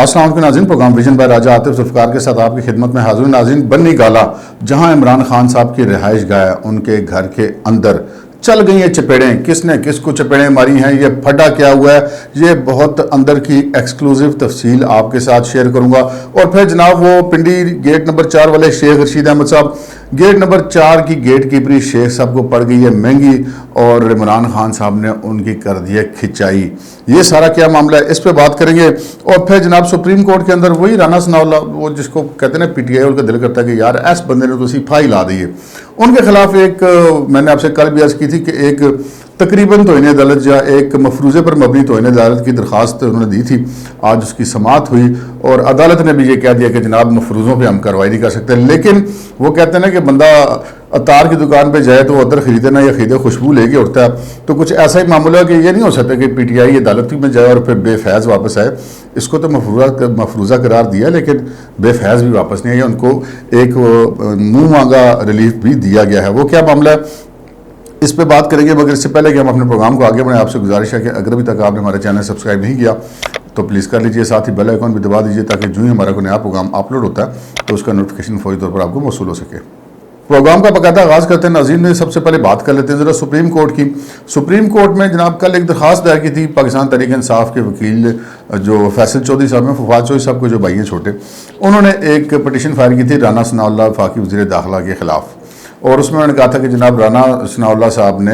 السلام علیکم ناظرین، پروگرام ویژن بائی راجہ عاطف ذوالفقار کے ساتھ آپ کی خدمت میں حاضر. ناظرین، بنی گالا جہاں عمران خان صاحب کی رہائش گاہ ہے، ان کے گھر کے اندر چل گئی ہیں چپیڑیں. کس نے کس کو چپیڑیں ماری ہیں، یہ پھڈا کیا ہوا ہے، یہ بہت اندر کی ایکسکلوزیو تفصیل آپ کے ساتھ شیئر کروں گا. اور پھر جناب وہ پنڈی گیٹ نمبر 4 والے شیخ رشید احمد صاحب، گیٹ نمبر 4 کی گیٹ کیپری شیخ صاحب کو پڑ گئی ہے مہنگی، اور عمران خان صاحب نے ان کی کر دی ہے کھچائی. یہ سارا کیا معاملہ ہے، اس پہ بات کریں گے. اور پھر جناب سپریم کورٹ کے اندر وہی رانا ثناء اللہ، وہ جس کو کہتے ہیں نا پی ٹی آئی، ان کا دل کرتا ہے کہ یار ایس بندے نے تو اسی پھائی لا دی ہے. ان کے خلاف ایک میں نے آپ سے کل بھی عرض کی تھی کہ ایک تقریباً توہین عدالت یا ایک مفروضے پر مبنی توہین عدالت کی درخواست انہوں نے دی تھی. آج اس کی سماعت ہوئی اور عدالت نے بھی یہ کہہ دیا کہ جناب مفروضوں پہ ہم کارروائی نہیں کر سکتے. لیکن وہ کہتے ہیں نا کہ بندہ عطار کی دکان پہ جائے تو وہ عطر خریدے نہ یا خریدے خوشبو لے کے اٹھتا ہے. تو کچھ ایسا ہی معاملہ ہے کہ یہ نہیں ہو سکتا کہ پی ٹی آئی عدالت میں جائے اور پھر بے فیض واپس آئے. اس کو تو مفروضہ قرار دیا لیکن بے فیض بھی واپس نہیں آئے. ان کو ایک منہ مانگا ریلیف بھی دیا گیا ہے. وہ کیا معاملہ ہے اس پہ بات کریں گے، مگر اس سے پہلے کہ ہم اپنے پروگرام کو آگے بڑھیں، آپ سے گزارش ہے کہ اگر ابھی تک آپ نے ہمارے چینل سبسکرائب نہیں کیا تو پلیز کر لیجئے، ساتھ ہی بیل آئیکن بھی دبا دیجئے تاکہ جو ہی ہمارا کوئی نیا پروگرام اپلوڈ ہوتا ہے تو اس کا نوٹیفیکیشن فوری طور پر آپ کو موصول ہو سکے. پروگرام کا باقاعدہ آغاز کرتے ہیں ناظرین نے. سب سے پہلے بات کر لیتے ہیں ذرا سپریم کورٹ کی. سپریم کورٹ میں جناب کل ایک درخواست دائر کی تھی پاکستان تحریک انصاف کے وکیل جو فیصل چودھری صاحب ہیں، فواد چودھری صاحب کو جو بھائی ہیں چھوٹے، انہوں نے ایک پٹیشن فائل کی تھی رانا ثناء اللہ وفاقی وزیر داخلہ کے خلاف. اور اس میں انہوں نے کہا تھا کہ جناب رانا ثناء اللہ صاحب نے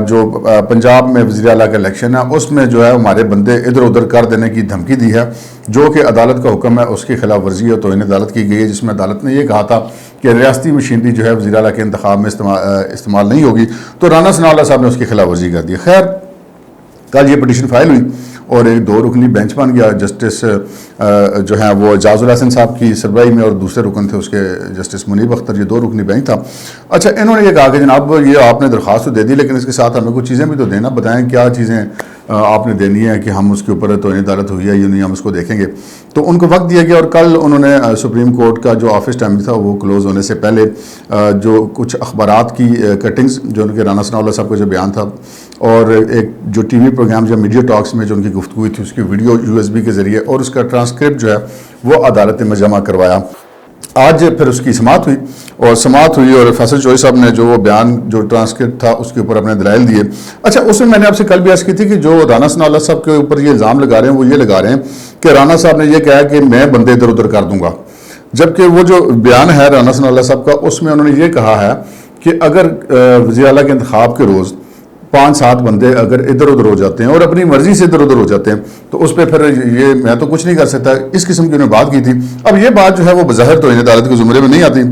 جو پنجاب میں وزیر اعلیٰ کا الیکشن ہے اس میں جو ہے ہمارے بندے ادھر ادھر کر دینے کی دھمکی دی ہے، جو کہ عدالت کا حکم ہے، اس کی خلاف ورزی اور توہین عدالت کی گئی ہے، جس میں عدالت نے یہ کہا تھا کہ ریاستی مشینری جو ہے وزیر اعلیٰ کے انتخاب میں استعمال نہیں ہوگی. تو رانا ثناء اللہ صاحب نے اس کی خلاف ورزی کر دی. خیر کل یہ پٹیشن فائل ہوئی اور ایک 2 رکنی بینچ بن گیا. جسٹس جو ہیں وہ اعجاز الحسن صاحب کی سربراہی میں، اور دوسرے رکن تھے اس کے جسٹس منیب اختر. یہ 2 رکنی بینچ تھا. اچھا، انہوں نے یہ کہا کہ جناب یہ آپ نے درخواست تو دے دی لیکن اس کے ساتھ ہمیں کچھ چیزیں بھی تو دینا، بتائیں کیا چیزیں آپ نے دینی ہے کہ ہم اس کے اوپر توہین عدالت ہوئی ہے یا نہیں، ہم اس کو دیکھیں گے. تو ان کو وقت دیا گیا اور کل انہوں نے سپریم کورٹ کا جو آفس ٹائم تھا وہ کلوز ہونے سے پہلے جو کچھ اخبارات کی کٹنگز جو ان کے رانا ثناء اللہ صاحب کا جو بیان تھا اور ایک جو ٹی وی پروگرام یا میڈیا ٹاکس میں جو ان کی گفتگو تھی اس کی ویڈیو USB کے ذریعے اور اس کا ٹرانسکرپٹ جو ہے وہ عدالت میں جمع کروایا. آج پھر اس کی سماعت ہوئی اور فیصل چودھری صاحب نے جو وہ بیان جو ٹرانسکرپٹ تھا اس کے اوپر اپنے دلائل دیے. اچھا، اس میں نے آپ سے کل بھی عرض کی تھی کہ جو رانا ثناء اللہ صاحب کے اوپر یہ الزام لگا رہے ہیں وہ یہ لگا رہے ہیں کہ رانا صاحب نے یہ کہا کہ میں بندے ادھر ادھر کر دوں گا، جبکہ وہ جو بیان ہے رانا ثناء اللہ صاحب کا اس میں انہوں نے یہ کہا ہے کہ اگر وزیر اعلیٰ کے انتخاب کے روز 5-7 بندے اگر ادھر ادھر ہو جاتے ہیں اور اپنی مرضی سے ادھر ادھر ہو جاتے ہیں تو اس پہ پھر یہ میں تو کچھ نہیں کر سکتا. اس قسم کی انہوں نے بات کی تھی. اب یہ بات جو ہے وہ بظاہر توہین عدالت کے زمرے میں نہیں آتی،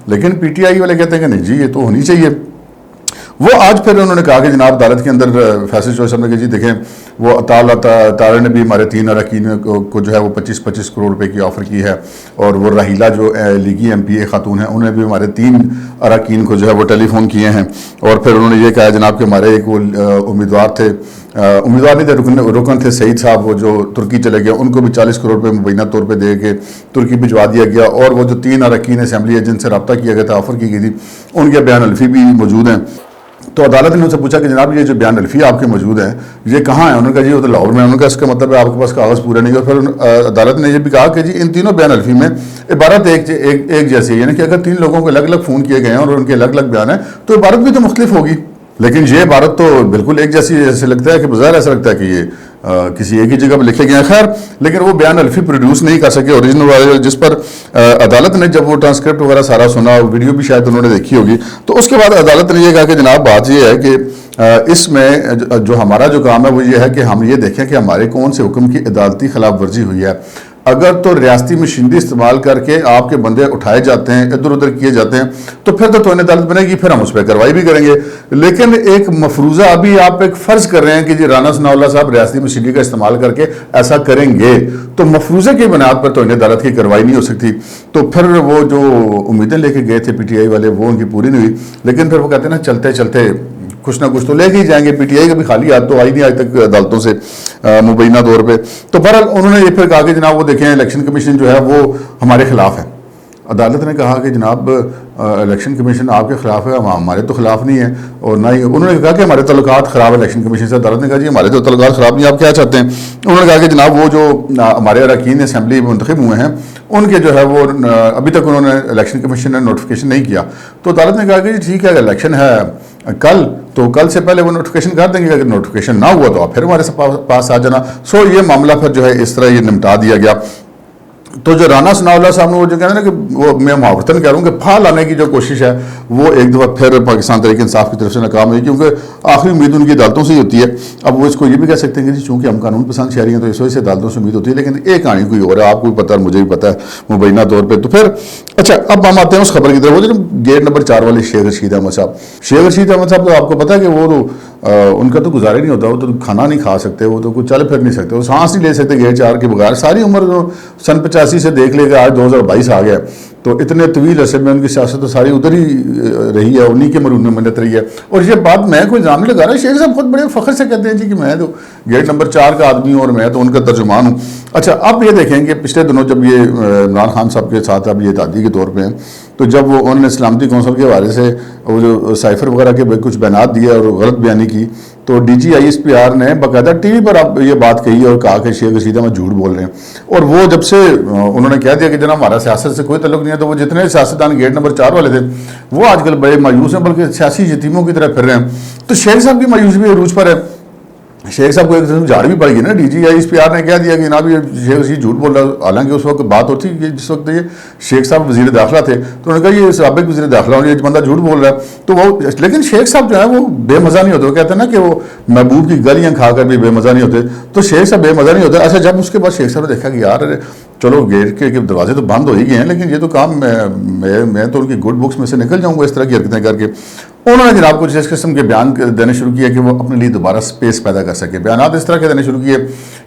لیکن پی ٹی آئی والے کہتے ہیں کہ نہیں جی یہ تو ہونی چاہیے. وہ آج پھر انہوں نے کہا کہ جناب عدالت کے اندر فیصل چودھری صاحب نے کہ جی دیکھیں وہ اطالہ نے بھی ہمارے 3 اراکین کو جو ہے وہ 25 کروڑ روپے کی آفر کی ہے، اور وہ راہیلہ جو لیگی MPA خاتون ہیں انہوں نے بھی ہمارے 3 اراکین کو جو ہے وہ ٹیلی فون کیے ہیں. اور پھر انہوں نے یہ کہا جناب کہ ہمارے ایک وہ امیدوار نہیں تھے، رکن تھے سعید صاحب، وہ جو ترکی چلے گئے، ان کو بھی 40 کروڑ روپے مبینہ طور پہ دے کے ترکی بھجوا دیا گیا. اور وہ جو 3 اراکین اسمبلی ہے جن سے رابطہ کیا گیا تھا، آفر کی گئی تھی، ان کے بیان الفی بھی موجود ہیں. تو عدالت نے ان سے پوچھا کہ جناب یہ جو بیان الفی آپ کے موجود ہیں یہ کہاں ہیں؟ انہوں نے کہا جی وہ تو لاہور میں. انہوں نے کہا اس کا مطلب ہے آپ کے پاس کاغذ پورے نہیں. اور پھر عدالت نے یہ بھی کہا کہ جی ان تینوں بیان الفی میں عبارت ایک جیسی ہے، یعنی کہ اگر 3 لوگوں کو الگ الگ فون کیے گئے ہیں اور ان کے الگ الگ بیان ہیں تو عبارت بھی تو مختلف ہوگی. لیکن یہ عبارت تو بالکل ایک جیسی ایسے لگتا ہے کہ بظاہر ایسا لگتا ہے کہ یہ کسی ایک ہی جگہ پہ لکھے گئے ہیں. خیر لیکن وہ بیان الفی پروڈیوس نہیں کر سکے اوریجنل والے، جس پر عدالت نے جب وہ ٹرانسکرپٹ وغیرہ سارا سنا، ویڈیو بھی شاید انہوں نے دیکھی ہوگی، تو اس کے بعد عدالت نے یہ کہا کہ جناب بات یہ ہے کہ اس میں جو ہمارا جو کام ہے وہ یہ ہے کہ ہم یہ دیکھیں کہ ہمارے کون سے حکم کی عدالتی خلاف ورزی ہوئی ہے. اگر تو ریاستی مشینری استعمال کر کے آپ کے بندے اٹھائے جاتے ہیں، ادھر ادھر کیے جاتے ہیں، تو پھر تو توہین عدالت بنے گی، پھر ہم اس پہ کارروائی بھی کریں گے. لیکن ایک مفروضہ ابھی آپ ایک فرض کر رہے ہیں کہ جی رانا ثناء اللہ صاحب ریاستی مشینری کا استعمال کر کے ایسا کریں گے، تو مفروضے کی بنیاد پر توہین عدالت کی کارروائی نہیں ہو سکتی. تو پھر وہ جو امیدیں لے کے گئے تھے پی ٹی آئی والے وہ ان کی پوری نہیں ہوئی. لیکن پھر وہ کہتے ہیں نا چلتے چلتے کچھ نہ کچھ تو لے کے ہی جائیں گے. پی ٹی آئی کا بھی خالی ہاتھ تو آئی نہیں آج تک عدالتوں سے مبینہ طور پہ. تو بہرحال انہوں نے یہ پھر کہا کہ جناب وہ دیکھیں الیکشن کمیشن جو ہے وہ ہمارے خلاف ہے. عدالت نے کہا کہ جناب الیکشن کمیشن آپ کے خلاف ہے, ہمارے تو خلاف نہیں ہے, اور نہ ہی انہوں نے کہا کہ ہمارے تعلقات خراب ہے الیکشن کمیشن سے. عدالت نے کہا جی ہمارے تو تعلقات خراب نہیں, آپ کیا چاہتے ہیں؟ انہوں نے کہا کہ جناب وہ جو ہمارے اراکین اسمبلی منتخب ہوئے ہیں ان کے جو ہے وہ ابھی تک انہوں نے الیکشن کمیشن نے نوٹیفیکیشن نہیں کیا. تو عدالت نے کہا کہ جی ٹھیک ہے, اگر الیکشن ہے کل تو کل سے پہلے وہ نوٹیفیکیشن کر دیں گے, اگر نوٹیفیکیشن نہ ہوا تو آپ پھر ہمارے پاس آ جانا. سو یہ معاملہ پھر جو ہے اس طرح یہ نمٹا دیا گیا. تو جو رانا ثناء اللہ صاحب نے وہ جو کہتے ہیں نا کہ وہ میں محاورتاً کہہ رہا ہوں کہ پھا لانے کی جو کوشش ہے وہ ایک دفعہ پھر پاکستان تحریک انصاف کی طرف سے ناکام ہوئی, کیونکہ آخری امید ان کی عدالتوں سے ہی ہوتی ہے. اب وہ اس کو یہ بھی کہہ سکتے ہیں کہ جی چونکہ ہم قانون پسند شہری ہیں تو اس وجہ سے عدالتوں سے امید ہوتی ہے, لیکن ایک کہانی کوئی اور ہے, آپ کو بھی پتہ ہے مجھے بھی پتہ ہے مبینہ طور پہ. تو پھر اچھا اب ہم آتے ہیں اس خبر کی طرف. وہ جو گیٹ نمبر 4 والے شیخ رشید احمد صاحب تو آپ کو پتہ ہے کہ وہ تو ان کا تو گزارا نہیں ہوتا, وہ تو کھانا نہیں کھا سکتے, وہ تو کچھ چل پھر نہیں سکتے, وہ سانس نہیں لے سکتے گیٹ 4 کے بغیر. ساری عمر سن 85 سے دیکھ لے کے آج 2022 آ گیا, تو اتنے طویل عرصے میں ان کی سیاست تو ساری ادھر ہی رہی ہے, انہی کے مرہون میں منت رہی ہے. اور یہ بات میں کوئی الزام نہیں لگا رہا, شیخ صاحب خود بڑے فخر سے کہتے ہیں جی کہ میں تو گیٹ نمبر 4 کا آدمی ہوں اور میں تو ان کا ترجمان ہوں. اچھا اب یہ دیکھیں کہ پچھلے دنوں جب یہ عمران خان صاحب کے ساتھ اب یہ اتحادی کے طور پہ ہیں, تو جب وہ انہوں نے سلامتی کونسل کے حوالے سے وہ جو سائفر وغیرہ کے کچھ بیانات دیے اور غلط بیانی کی, تو D G I S P R نے باقاعدہ ٹی وی پر اب یہ بات کہی اور کہا کہ شیخ رشید احمد جھوٹ بول رہے ہیں. اور وہ جب سے انہوں نے کہہ دیا کہ جناب ہمارا سیاست سے کوئی تعلق نہیں ہے, تو وہ جتنے سیاستدان گیٹ نمبر 4 والے تھے وہ آج کل بڑے مایوس ہیں, بلکہ سیاسی یتیموں کی طرح پھر رہے ہیں. تو شیخ صاحب کی مایوسی بھی عروج پر ہے. شیخ صاحب کو ایک قسم جھاڑ بھی پڑ گئی نا, D G I S P R نے کہہ دیا کہ جناب یہ شیخ رشید جھوٹ بول رہا. حالانکہ اس وقت بات ہوتی کہ جس وقت یہ شیخ صاحب وزیر داخلہ تھے تو انہوں نے کہا یہ سابق وزیر داخلہ اور یہ بندہ جھوٹ بول رہا ہے. تو وہ لیکن شیخ صاحب جو ہے وہ بے مزہ نہیں ہوتے, وہ کہتے ہیں نا کہ وہ محبوب کی گلیاں کھا کر بھی بے مزہ نہیں ہوتے, تو شیخ صاحب بے مزہ نہیں ہوتے. اچھا جب اس کے بعد شیخ صاحب نے دیکھا کہ یار چلو گیٹ کے دروازے تو بند ہو ہی گئے ہیں, لیکن یہ تو کام میں تو ان کی گڈ بکس میں سے نکل جاؤں گا اس طرح کی حرکتیں کر کے. انہوں نے جناب کچھ اس قسم کے بیان دینے شروع کیے کہ وہ اپنے لیے دوبارہ سپیس پیدا کر سکے. بیانات اس طرح کے دینے شروع کیے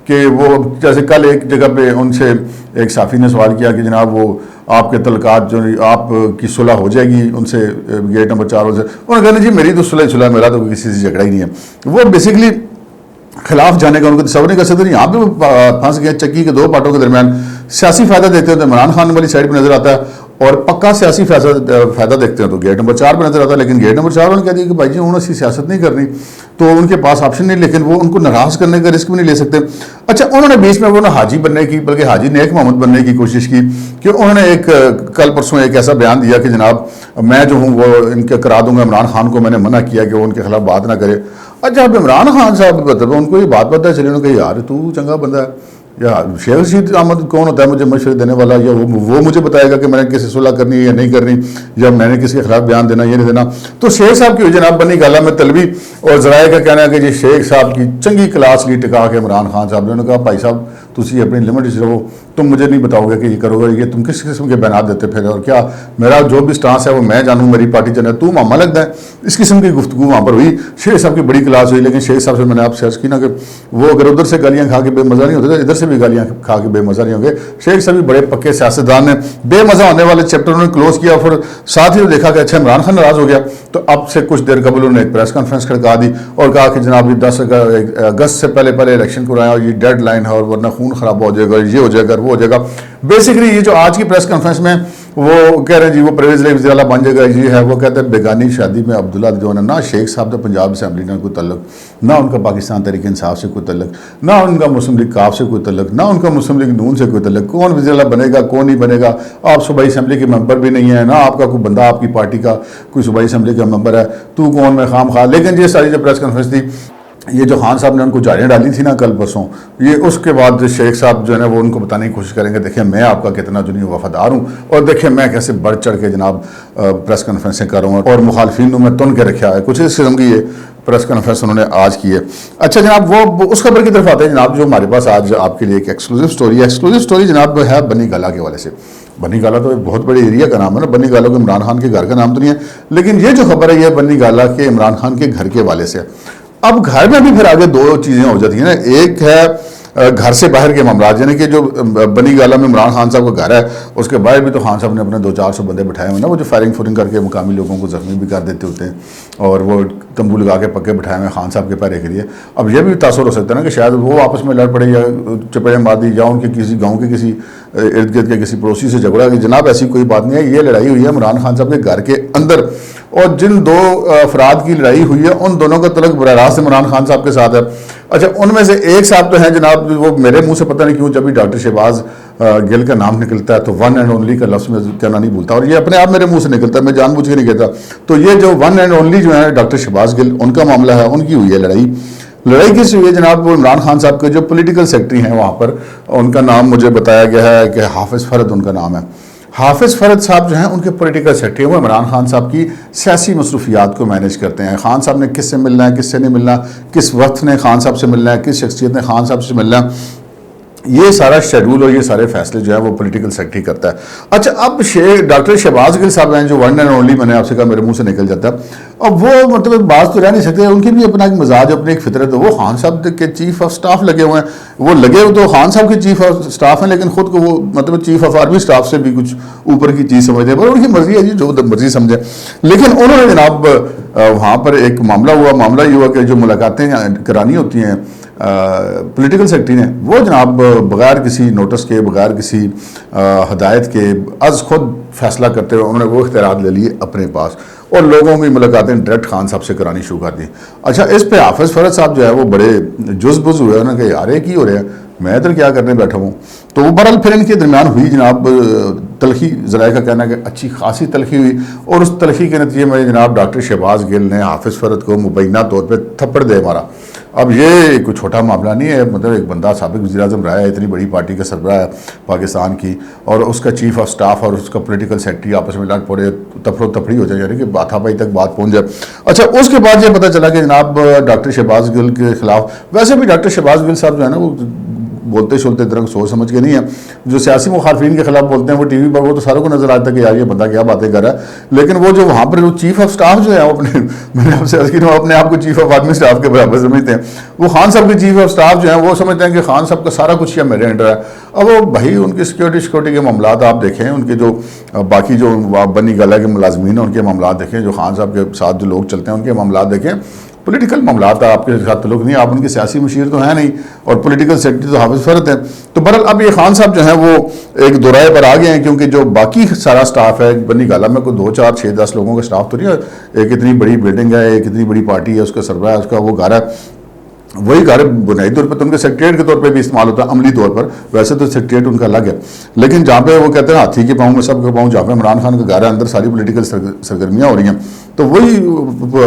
کہ وہ جیسے کل ایک جگہ پہ ان سے ایک صحافی نے سوال کیا کہ جناب وہ آپ کے تعلقات جو آپ کی صلح ہو جائے گی ان سے گیٹ نمبر 4 سے. انہوں نے کہا جی میری تو صلح میرا تو کسی سے جھگڑا ہی نہیں ہے. وہ بیسکلی خلاف جانے کا ان کو تصور نہیں کر سکتے. یہاں پہ پھنس گئے چکی کے 2 پارٹوں کے درمیان. سیاسی فائدہ دیکھتے ہیں تو عمران خان والی سائڈ پہ نظر آتا ہے, اور پکا سیاسی فائدہ دیکھتے ہیں تو گیٹ نمبر 4 پہ نظر آتا ہے. لیکن گیٹ نمبر 4 انہوں نے کہہ دیا کہ بھائی جی انہوں نے اسی سیاست نہیں کرنی, تو ان کے پاس آپشن نہیں, لیکن وہ ان کو ناراض کرنے کا رسک بھی نہیں لے سکتے. اچھا انہوں نے بیچ میں وہ حاجی بننے کی, بلکہ حاجی نیک محمد بننے کی کوشش کی کہ انہوں نے ایک کل پرسوں ایک ایسا بیان دیا کہ جناب میں جو ہوں وہ ان کے کرا دوں گا, عمران خان کو میں نے منع کیا کہ وہ ان کے خلاف بات نہ کرے. اچھا اب عمران خان صاحب مطلب ان کو یہ بات پتہ چلی, انہوں نے کہا یار تو چنگا بندہ ہے, یا شیخ رشید احمد کون ہوتا ہے مجھے مشورے دینے والا, یا وہ مجھے بتائے گا کہ میں نے کسی صلح کرنی ہے یا نہیں کرنی, یا میں نے کسی کے خلاف بیان دینا یہ نہیں دینا. تو شیخ صاحب کی جناب بنی گالا میں طلبی اور ذرائع کا کہنا ہے کہ جی شیخ صاحب کی چنگی کلاس لی ٹکا کے عمران خان صاحب نے کہا بھائی صاحب تسی اپنی لمٹ رہو, تم مجھے نہیں بتاؤ گے کہ یہ کرو گے, یہ تم کس قسم کے بیانات دیتے پھر, اور کیا میرا جو بھی سٹانس ہے وہ میں جانوں, میری پارٹی چلے, تو ماما لگتا ہے. اس قسم کی گفتگو وہاں پر ہوئی. شیخ صاحب کی بڑی کلاس ہوئی, لیکن شیخ صاحب سے میں نے آپ سے عرض کی نا کہ وہ اگر ادھر سے گالیاں کھا کے بے مزہ نہیں ہوتے تو ادھر سے بھی گالیاں کھا کے بے مزہ نہیں ہوں گے. شیخ صاحب بھی بڑے پکے سیاستدان نے, بے مزہ ہونے والے چیپٹر انہوں نے کلوز کیا, پھر ساتھ ہی دیکھا کہ اچھا عمران خان ناراض ہو گیا, تو اب سے کچھ دیر قبل انہوں نے ایک پریس کانفرنس کھڑکا دی اور کہا کہ جناب 10 اگست سے پہلے الیکشن کرایا, اور یہ ڈیڈ لائن ہے, اور ورنہ خون خراب ہو جائے گا, یہ ہو جائے گا, وہ ہو جائے گا. بیسکلی یہ جو آج کی پریس کانفرنس میں وہ کہہ رہے ہیں جی وہ پرویز علیہ وزیر اعلیٰ بن جائے گا, یہ ہے وہ کہتے ہیں بیگانی شادی میں عبداللہ جو ہے نہ شیخ صاحب کا پنجاب اسمبلی نہ کوئی تعلق, نہ ان کا پاکستان تحریک انصاف سے کوئی تعلق, نہ ان کا مسلم لیگ کاف سے کوئی تعلق, نہ ان کا مسلم لیگ نون سے کوئی تعلق. کون وزیر اعلیٰ بنے گا کون نہیں بنے گا, آپ صوبائی اسمبلی کے ممبر بھی نہیں ہیں, نہ آپ کا کوئی بندہ آپ کی پارٹی کا کوئی صوبائی اسمبلی کا ممبر ہے, تو کون میں خام خواہ. لیکن یہ ساری جو پریس کانفرنس تھی, یہ جو خان صاحب نے ان کو جالیاں ڈالی تھی نا کل پرسوں, یہ اس کے بعد شیخ صاحب جو ہے نا وہ ان کو بتانے کی کوشش کریں گے دیکھیں میں آپ کا کتنا جو نہیں وفادار ہوں, اور دیکھیں میں کیسے بڑھ چڑھ کے جناب پریس کانفرنسیں کر رہا ہوں, اور مخالفین میں تن کے رکھا ہے. کچھ اس قسم کی یہ پریس کانفرنس انہوں نے آج کی ہے. اچھا جناب وہ اس خبر کی طرف آتے ہیں جناب جو ہمارے پاس آج آپ کے لیے ایک ایکسکلوزیو سٹوری جناب ہے بنی گالا کے حوالے سے. بنی گالا تو ایک بہت بڑے ایریا کا نام ہے نا, بنی گالا کو عمران خان کے گھر کا نام تو نہیں ہے, لیکن یہ جو خبر ہے یہ بنی گالا کے عمران خان کے گھر کے حوالے سے. اب گھر میں بھی پھر آگے 2 چیزیں ہو جاتی ہیں نا, ایک ہے گھر سے باہر کے معاملات, یعنی کہ جو بنی گالا میں عمران خان صاحب کا گھر ہے اس کے باہر بھی تو خان صاحب نے اپنے 200-400 بندے بٹھائے ہوئے نا, وہ جو فائرنگ کر کے مقامی لوگوں کو زخمی بھی کر دیتے ہوتے ہیں, اور وہ تمبو لگا کے پکے بٹھائے ہوئے خان صاحب کے پہرے کے لیے. اب یہ بھی تاثر ہو سکتا ہے نا کہ شاید وہ آپس میں لڑ پڑے یا چپیڑے مار دی, یا ان کے کسی گاؤں کے کسی ارد گرد کے کسی پڑوسی سے جھگڑا کہ جناب ایسی کوئی بات نہیں ہے, یہ لڑائی ہوئی ہے عمران خان صاحب کے گھر کے اندر, اور جن دو افراد کی لڑائی ہوئی ہے ان دونوں کا تعلق براہ راست عمران خان صاحب کے ساتھ ہے. اچھا, ان میں سے ایک صاحب تو ہیں جناب, وہ میرے منہ سے پتہ نہیں کیوں جب بھی ڈاکٹر شہباز گل کا نام نکلتا ہے تو ون اینڈ اونلی کا لفظ میں کہنا نہیں بھولتا, اور یہ اپنے آپ میرے منہ سے نکلتا ہے, میں جان بوجھ کے نہیں کہتا. تو یہ جو ون اینڈ اونلی جو ہے ڈاکٹر شہباز گل, ان کا معاملہ ہے, ان کی ہوئی ہے لڑائی کس ہوئی ہے جناب؟ وہ عمران خان صاحب کے جو پولیٹیکل سیکرٹری ہیں وہاں پر, ان کا نام مجھے بتایا گیا ہے کہ حافظ فرد ان کا نام ہے. حافظ فرد صاحب جو ہیں ان کے پولیٹیکل سیکرٹری ہیں, وہ عمران خان صاحب کی سیاسی مصروفیات کو مینیج کرتے ہیں. خان صاحب نے کس سے ملنا ہے, کس سے نہیں ملنا, کس وقت نے خان صاحب سے ملنا ہے, کس شخصیت نے خان صاحب سے ملنا ہے, یہ سارا شیڈول اور یہ سارے فیصلے جو ہے وہ پولیٹیکل سیکرٹری کرتا ہے. اچھا, اب ڈاکٹر شہباز گل صاحب ہیں جو ون اینڈ اونلی, میں نے آپ سے کہا میرے منہ سے نکل جاتا ہے, اب وہ مطلب بات تو رہ نہیں سکتے, ان کی بھی اپنا ایک مزاج, اپنی ایک فطرت ہے. وہ خان صاحب کے چیف آف سٹاف لگے ہوئے ہیں, وہ لگے ہوئے تو خان صاحب کے چیف آف سٹاف ہیں, لیکن خود کو وہ مطلب چیف آف آرمی سٹاف سے بھی کچھ اوپر کی چیز سمجھتے ہیں, پر ان کی مرضی ہے جی, جو مرضی سمجھے. لیکن انہوں نے جناب وہاں پر ایک معاملہ یہ ہوا کہ جو ملاقاتیں کرانی ہوتی ہیں پولیٹیکل سیکرٹری نے, وہ جناب بغیر کسی نوٹس کے, بغیر کسی ہدایت کے, از خود فیصلہ کرتے ہوئے انہوں نے وہ اختیارات لے لیے اپنے پاس, اور لوگوں کی ملاقاتیں ڈائریکٹ خان صاحب سے کرانی شروع کر دی. اچھا, اس پہ حافظ فرد صاحب جو ہے وہ بڑے جز بز ہوئے, انہوں نے کہا یار یہ کی ہو رہے ہیں, میں ادھر کیا کرنے بیٹھا ہوں. تو وہ برحال پھر ان کے درمیان ہوئی جناب تلخی, ذرائع کا کہنا ہے کہ اچھی خاصی تلخی ہوئی, اور اس تلخی کے نتیجے میں جناب ڈاکٹر شہباز گل نے حافظ فرد کو مبینہ طور پہ تھپڑ دے مارا. اب یہ کوئی چھوٹا معاملہ نہیں ہے, مطلب ایک بندہ سابق وزیر اعظم رہا ہے, اتنی بڑی پارٹی کا سربراہ ہے پاکستان کی, اور اس کا چیف آف سٹاف اور اس کا پولیٹیکل سیکرٹری آپس میں لڑ پڑے, تفرو تفری ہو جائے, یعنی کہ ہاتھا پائی تک بات پہنچ جائے. اچھا, اس کے بعد یہ پتہ چلا کہ جناب ڈاکٹر شہباز گل کے خلاف, ویسے بھی ڈاکٹر شہباز گل صاحب جو ہے نا وہ بولتے شولتے درنگ سوچ سمجھ کے نہیں ہے, جو سیاسی مخالفین کے خلاف بولتے ہیں وہ ٹی وی پر وہ تو ساروں کو نظر آتا ہے کہ یار یہ بندہ کیا باتیں کر رہا ہے. لیکن وہ جو وہاں پر چیف آف سٹاف جو ہے وہ میں نے آپ سے عرض کی وہ اپنے آپ کو چیف آف آرمی سٹاف کے برابر سمجھتے ہیں. وہ خان صاحب کے چیف آف سٹاف جو ہیں وہ سمجھتے ہیں کہ خان صاحب کا سارا کچھ میرے انڈر ہے. اب وہ بھائی ان کی سیکورٹی کے معاملات آپ دیکھیں, ان کے جو باقی جو بنی گالہ کے ملازمین ہیں ان کے معاملات دیکھیں, جو خان صاحب کے ساتھ جو لوگ چلتے ہیں ان کے معاملات دیکھیں. پولیٹیکل معاملات آپ کے ساتھ تعلق نہیں, آپ ان کے سیاسی مشیر تو ہیں نہیں, اور پولیٹیکل سیکرٹری تو حافظ فرد ہیں. تو برحال اب یہ خان صاحب جو ہیں وہ ایک دورائے پر آ گئے ہیں, کیونکہ جو باقی سارا سٹاف ہے بنی گالہ میں کوئی 2 4 6 10 لوگوں کا سٹاف تو نہیں ہے, ایک اتنی بڑی بلڈنگ ہے, ایک اتنی بڑی پارٹی ہے, اس کا سربراہ ہے, اس کا وہ گھر ہے, وہی گھر بنیادی طور پر تو ان کے سیکریٹریٹ کے طور پہ بھی استعمال ہوتا ہے عملی طور پر, ویسے تو سیکریٹریٹ ان کا الگ ہے. لیکن جہاں پہ وہ کہتے ہیں ہاتھی کے پاؤں میں سب کے پاؤں, جہاں پہ عمران خان کا گھر ہے اندر ساری پولیٹیکل سرگرمیاں ہو رہی ہیں, تو وہی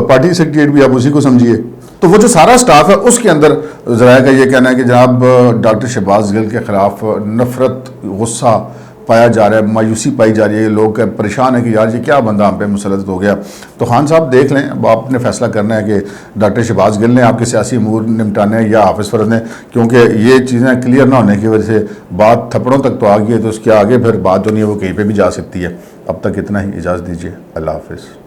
پارٹی سیکریٹریٹ بھی آپ اسی کو سمجھیے. تو وہ جو سارا سٹاف ہے اس کے اندر ذرائع کا یہ کہنا ہے کہ جناب ڈاکٹر شہباز گل کے خلاف نفرت, غصہ پایا جا رہا ہے, مایوسی پائی جا رہی ہے, لوگ پریشان ہیں کہ یار یہ کیا بندہ ہم پہ مسلط ہو گیا. تو خان صاحب دیکھ لیں, اب آپ نے فیصلہ کرنا ہے کہ ڈاکٹر شہباز گل نے آپ کے سیاسی امور نمٹانے ہیں یا حافظ فرد نے, کیونکہ یہ چیزیں کلیئر نہ ہونے کی وجہ سے بات تھپڑوں تک تو آ گئی ہے, تو اس کے آگے پھر بات جو نہیں ہے وہ کہیں پہ بھی جا سکتی ہے. اب تک اتنا ہی, اجازت دیجیے, اللہ حافظ.